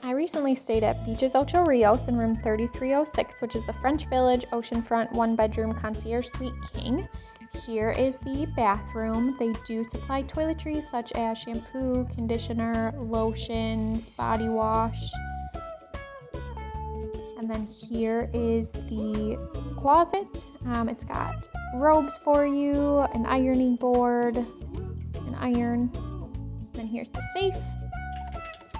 I recently stayed at Beaches Ocho Rios in room 3306, which is the French Village Oceanfront 1-bedroom concierge suite king. Here is the bathroom. They do supply toiletries such as shampoo, conditioner, lotions, body wash. And then here is the closet. It's got robes for you, an ironing board, an iron. Then here's the safe.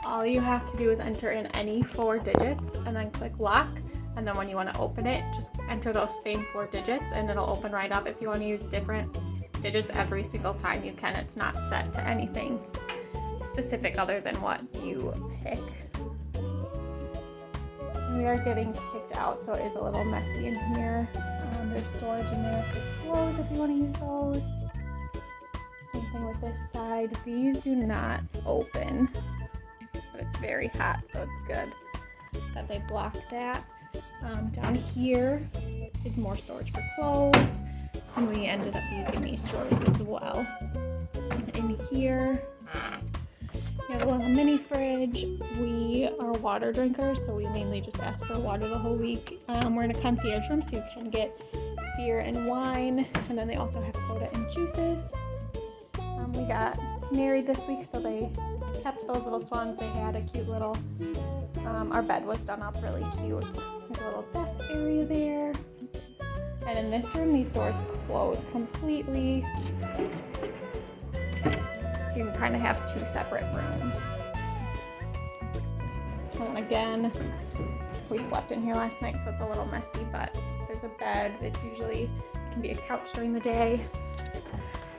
All you have to do is enter in any 4 digits and then click lock. And then when you want to open it, just enter those same 4 digits and it'll open right up. If you want to use different digits every single time, you can. It's not set to anything specific other than what you pick. And we are getting kicked out, so it is a little messy in here. There's storage in there for clothes if you want to use those. Same thing with this side. These do not open, but it's very hot, so it's good that they block that. Down here is more storage for clothes, and we ended up using these drawers as well. In here, we have a little mini fridge. We are water drinkers, so we mainly just ask for water the whole week. We're in a concierge room, so you can get beer and wine, and then they also have soda and juices. We got married this week, so they kept those little swans they had. A cute little, our bed was done up really cute. There's a little desk area there. And in this room, these doors close completely. So you can kind of have 2 separate rooms. And again, we slept in here last night, so it's a little messy, but there's a bed. It's usually, can be a couch during the day.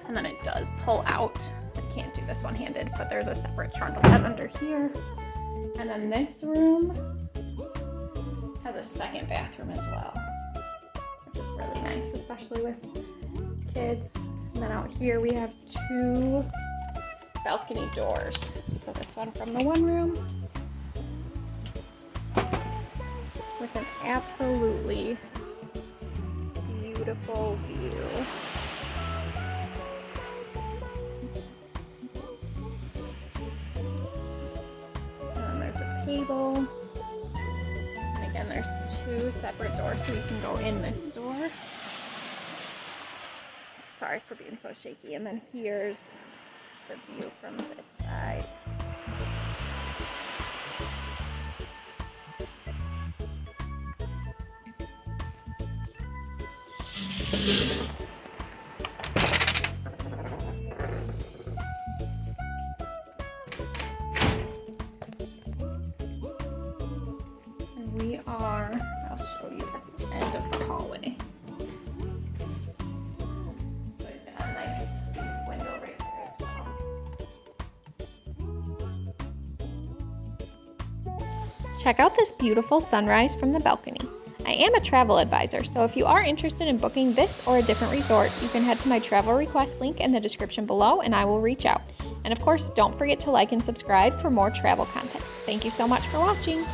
And then it does pull out. I can't do this one-handed, but there's a separate trundle bed under here. And then this room has a second bathroom as well, which is really nice, especially with kids. And then out here we have 2 balcony doors. So this one from the one room with an absolutely beautiful view. Table. And again, there's 2 separate doors, so you can go in this door. Sorry for being so shaky. And then here's the view from this side. I'll show you the end of the hallway. So you've got a nice window right there as well. Check out this beautiful sunrise from the balcony. I am a travel advisor, so if you are interested in booking this or a different resort, you can head to my travel request link in the description below and I will reach out. And of course, don't forget to like and subscribe for more travel content. Thank you so much for watching.